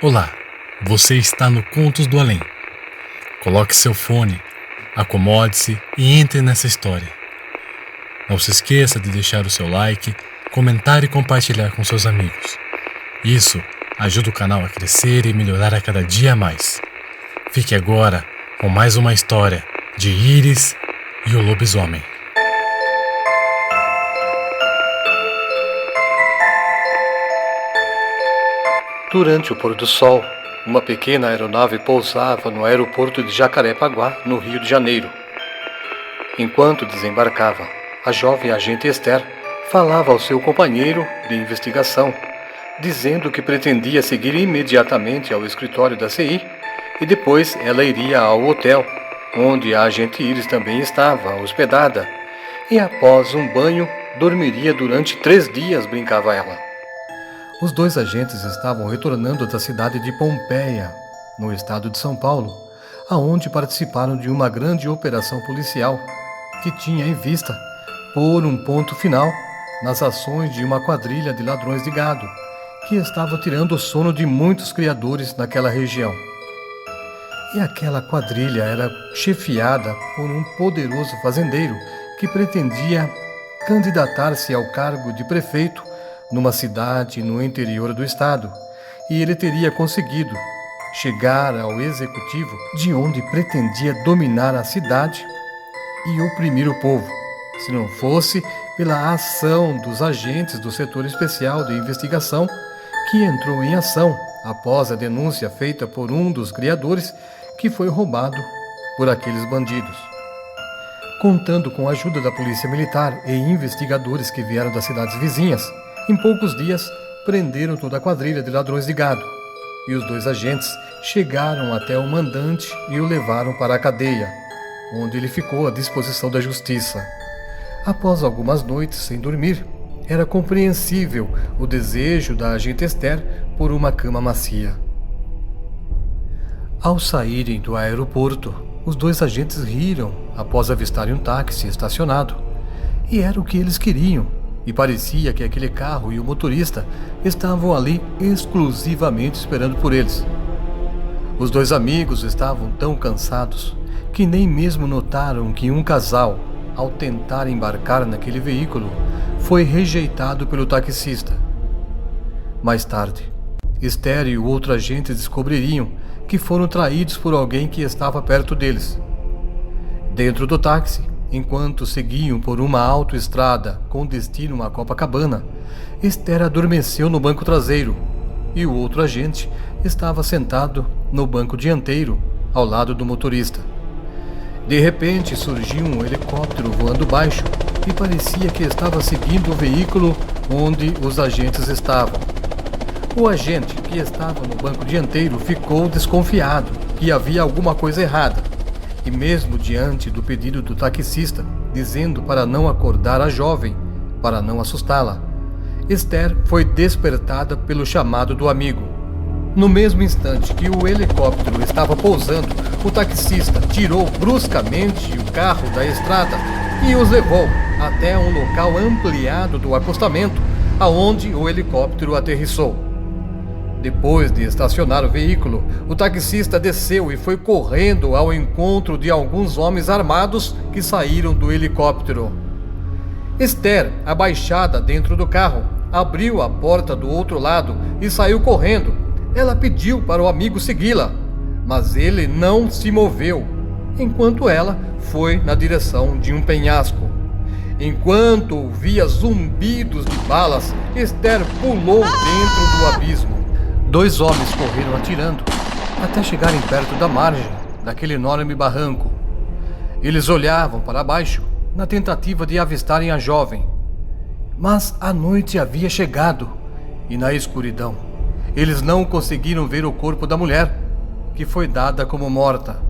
Olá, você está no Contos do Além. Coloque seu fone, acomode-se e entre nessa história. Não se esqueça de deixar o seu like, comentar e compartilhar com seus amigos. Isso ajuda o canal a crescer e melhorar a cada dia mais. Fique agora com mais uma história de Iris e o Lobisomem. Durante o pôr do sol, uma pequena aeronave pousava no aeroporto de Jacarepaguá, no Rio de Janeiro. Enquanto desembarcava, a jovem agente Esther falava ao seu companheiro de investigação, dizendo que pretendia seguir imediatamente ao escritório da CI e depois ela iria ao hotel, onde a agente Iris também estava hospedada, e após um banho, dormiria durante 3 dias, brincava ela. Os 2 agentes estavam retornando da cidade de Pompeia, no estado de São Paulo, aonde participaram de uma grande operação policial que tinha em vista pôr um ponto final nas ações de uma quadrilha de ladrões de gado que estava tirando o sono de muitos criadores naquela região. E aquela quadrilha era chefiada por um poderoso fazendeiro que pretendia candidatar-se ao cargo de prefeito numa cidade no interior do estado, e ele teria conseguido chegar ao executivo de onde pretendia dominar a cidade e oprimir o povo, se não fosse pela ação dos agentes do setor especial de investigação que entrou em ação após a denúncia feita por um dos criadores que foi roubado por aqueles bandidos. Contando com a ajuda da polícia militar e investigadores que vieram das cidades vizinhas, em poucos dias prenderam toda a quadrilha de ladrões de gado, e os 2 agentes chegaram até o mandante e o levaram para a cadeia, onde ele ficou à disposição da justiça. Após algumas noites sem dormir, era compreensível o desejo da agente Esther por uma cama macia. Ao saírem do aeroporto, os 2 agentes riram após avistarem um táxi estacionado, e era o que eles queriam, e parecia que aquele carro e o motorista estavam ali exclusivamente esperando por eles. Os 2 amigos estavam tão cansados que nem mesmo notaram que um casal, ao tentar embarcar naquele veículo, foi rejeitado pelo taxista. Mais tarde, Esther e o outro agente descobririam que foram traídos por alguém que estava perto deles. Dentro do táxi, enquanto seguiam por uma autoestrada com destino a Copacabana, Esther adormeceu no banco traseiro e o outro agente estava sentado no banco dianteiro, ao lado do motorista. De repente surgiu um helicóptero voando baixo e parecia que estava seguindo o veículo onde os agentes estavam. O agente que estava no banco dianteiro ficou desconfiado que havia alguma coisa errada. E mesmo diante do pedido do taxista, dizendo para não acordar a jovem, para não assustá-la, Esther foi despertada pelo chamado do amigo. No mesmo instante que o helicóptero estava pousando, o taxista tirou bruscamente o carro da estrada e os levou até um local ampliado do acostamento, aonde o helicóptero aterrissou. Depois de estacionar o veículo, o taxista desceu e foi correndo ao encontro de alguns homens armados que saíram do helicóptero. Esther, abaixada dentro do carro, abriu a porta do outro lado e saiu correndo. Ela pediu para o amigo segui-la, mas ele não se moveu, enquanto ela foi na direção de um penhasco. Enquanto ouvia zumbidos de balas, Esther pulou dentro do abismo. 2 homens correram atirando até chegarem perto da margem daquele enorme barranco. Eles olhavam para baixo na tentativa de avistarem a jovem. Mas a noite havia chegado e na escuridão eles não conseguiram ver o corpo da mulher, que foi dada como morta,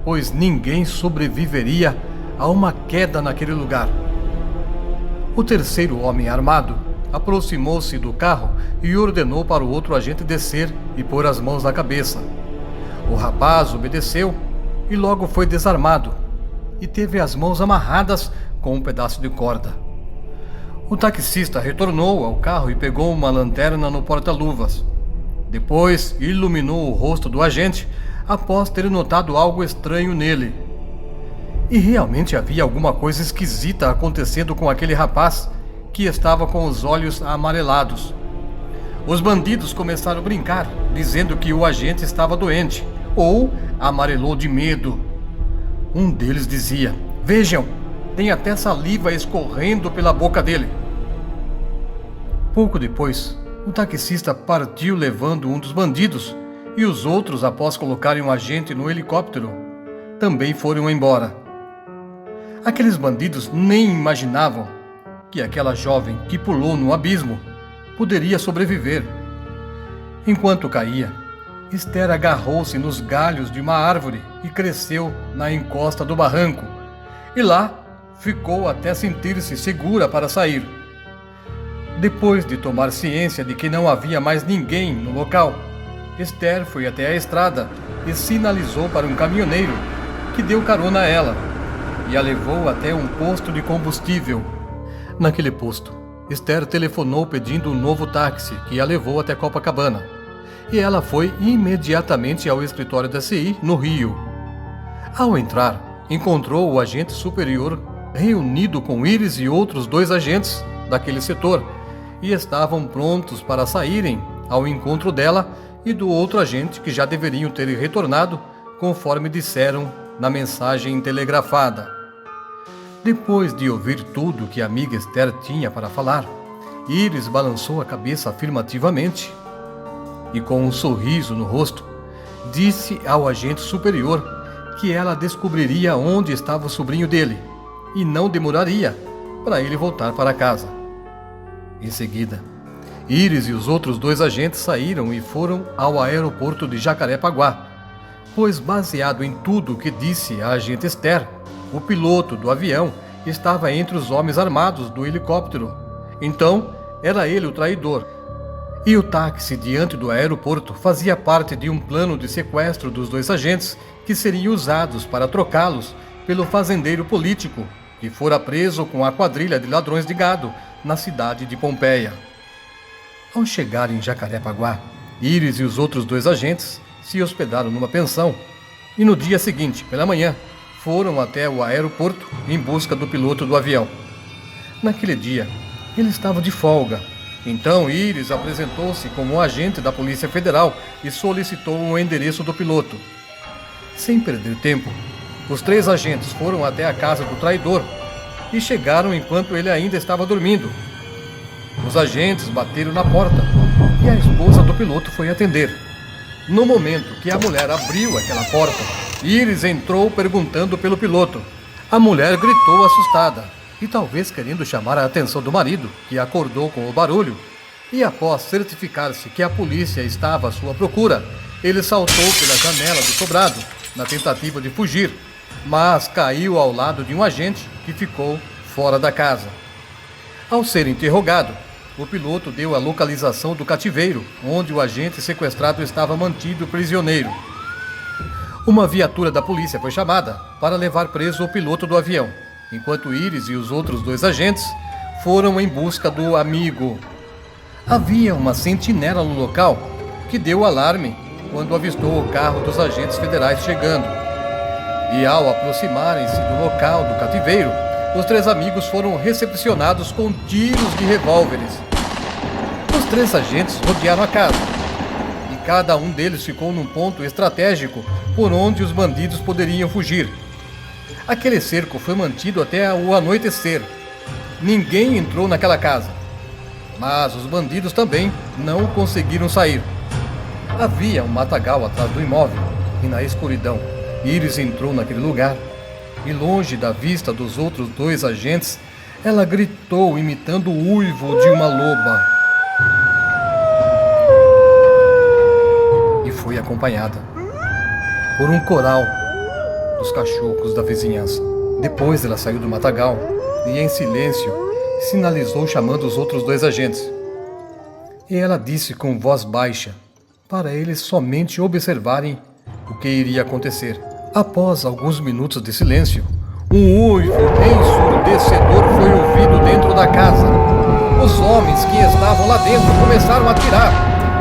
pois ninguém sobreviveria a uma queda naquele lugar. O terceiro homem armado aproximou-se do carro e ordenou para o outro agente descer e pôr as mãos na cabeça, O rapaz obedeceu e logo foi desarmado e teve as mãos amarradas com um pedaço de corda. O taxista retornou ao carro e pegou uma lanterna no porta-luvas. Depois iluminou o rosto do agente após ter notado algo estranho nele. E realmente havia alguma coisa esquisita acontecendo com aquele rapaz que estava com os olhos amarelados. Os bandidos começaram a brincar, dizendo que o agente estava doente ou amarelou de medo. Um deles dizia: "Vejam, tem até saliva escorrendo pela boca dele." Pouco depois, o taxista partiu levando um dos bandidos e os outros, após colocarem um agente no helicóptero, também foram embora. Aqueles bandidos nem imaginavam que aquela jovem que pulou no abismo poderia sobreviver. Enquanto caía, Esther agarrou-se nos galhos de uma árvore e cresceu na encosta do barranco, e lá ficou até sentir-se segura para sair. Depois de tomar ciência de que não havia mais ninguém no local, Esther foi até a estrada e sinalizou para um caminhoneiro que deu carona a ela e a levou até um posto de combustível. Naquele posto, Esther telefonou pedindo um novo táxi que a levou até Copacabana, e ela foi imediatamente ao escritório da CI no Rio. Ao entrar, encontrou o agente superior reunido com Iris e outros 2 agentes daquele setor, e estavam prontos para saírem ao encontro dela e do outro agente que já deveriam ter retornado, conforme disseram na mensagem telegrafada. Depois de ouvir tudo que a amiga Esther tinha para falar, Iris balançou a cabeça afirmativamente e, com um sorriso no rosto, disse ao agente superior que ela descobriria onde estava o sobrinho dele e não demoraria para ele voltar para casa. Em seguida, Iris e os outros 2 agentes saíram e foram ao aeroporto de Jacarepaguá, pois, baseado em tudo o que disse a agente Esther, o piloto do avião estava entre os homens armados do helicóptero. Então, era ele o traidor. E o táxi diante do aeroporto fazia parte de um plano de sequestro dos 2 agentes que seriam usados para trocá-los pelo fazendeiro político que fora preso com a quadrilha de ladrões de gado na cidade de Pompeia. Ao chegar em Jacarepaguá, Iris e os outros 2 agentes se hospedaram numa pensão e no dia seguinte, pela manhã, foram até o aeroporto em busca do piloto do avião. Naquele dia, ele estava de folga. Então Iris apresentou-se como agente da Polícia Federal e solicitou o endereço do piloto. Sem perder tempo, os 3 agentes foram até a casa do traidor e chegaram enquanto ele ainda estava dormindo. Os agentes bateram na porta e a esposa do piloto foi atender. No momento que a mulher abriu aquela porta, Iris entrou perguntando pelo piloto. A mulher gritou assustada e, talvez querendo chamar a atenção do marido, que acordou com o barulho, e após certificar-se que a polícia estava à sua procura, ele saltou pela janela do sobrado na tentativa de fugir, mas caiu ao lado de um agente que ficou fora da casa. Ao ser interrogado, o piloto deu a localização do cativeiro, onde o agente sequestrado estava mantido prisioneiro. Uma viatura da polícia foi chamada para levar preso o piloto do avião, enquanto Iris e os outros 2 agentes foram em busca do amigo. Havia uma sentinela no local que deu alarme quando avistou o carro dos agentes federais chegando. E ao aproximarem-se do local do cativeiro, os 3 amigos foram recepcionados com tiros de revólveres. Os 3 agentes rodearam a casa e cada um deles ficou num ponto estratégico por onde os bandidos poderiam fugir. Aquele cerco foi mantido até o anoitecer. Ninguém entrou naquela casa, mas os bandidos também não conseguiram sair. Havia um matagal atrás do imóvel e, na escuridão, Iris entrou naquele lugar e, longe da vista dos outros 2 agentes, ela gritou imitando o uivo de uma loba. E foi acompanhada por um coral dos cachorros da vizinhança. Depois ela saiu do matagal e, em silêncio, sinalizou chamando os outros 2 agentes. E ela disse com voz baixa para eles somente observarem o que iria acontecer. Após alguns minutos de silêncio, um uivo ensurdecedor foi ouvido dentro da casa. Os homens que estavam lá dentro começaram a atirar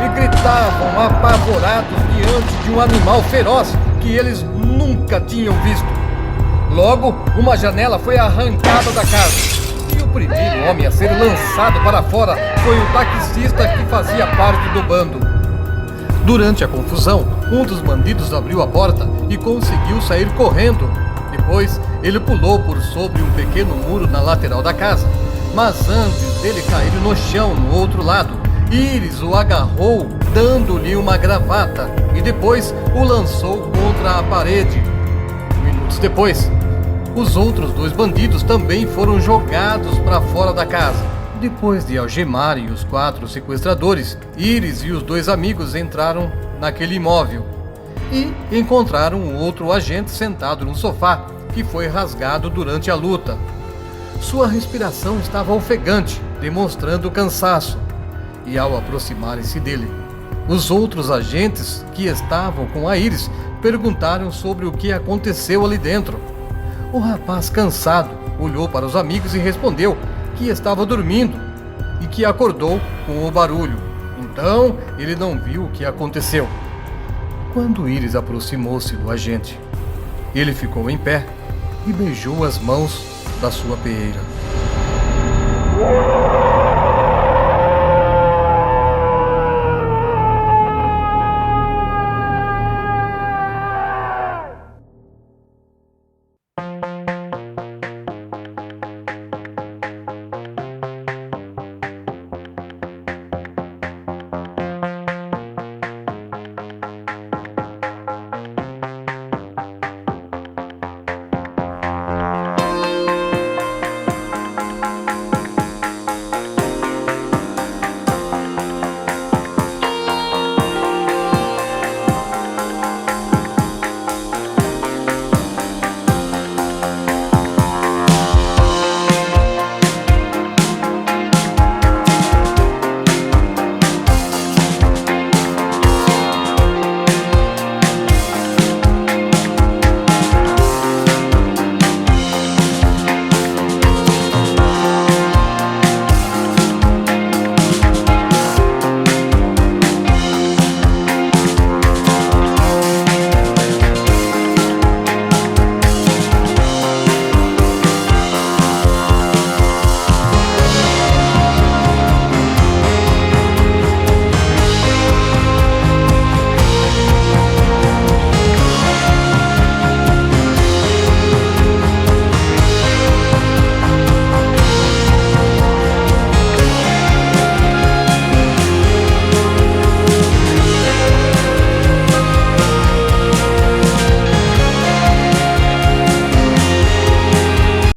e gritavam apavorados diante de um animal feroz que eles nunca tinham visto. Logo, uma janela foi arrancada da casa e o primeiro homem a ser lançado para fora foi o taxista que fazia parte do bando. Durante a confusão, um dos bandidos abriu a porta e conseguiu sair correndo. Depois, ele pulou por sobre um pequeno muro na lateral da casa. Mas antes dele cair no chão no outro lado, Iris o agarrou, dando-lhe uma gravata, e depois o lançou contra a parede. Minutos depois, os outros dois bandidos também foram jogados para fora da casa. Depois de algemarem os 4 sequestradores, Iris e os 2 amigos entraram naquele imóvel e encontraram um outro agente sentado no sofá que foi rasgado durante a luta. Sua respiração estava ofegante, demonstrando cansaço, e ao aproximarem-se dele, os outros agentes que estavam com a Iris perguntaram sobre o que aconteceu ali dentro. O rapaz, cansado, olhou para os amigos e respondeu que estava dormindo e que acordou com o barulho. Então, ele não viu o que aconteceu. Quando Iris aproximou-se do agente, ele ficou em pé e beijou as mãos da sua peeira.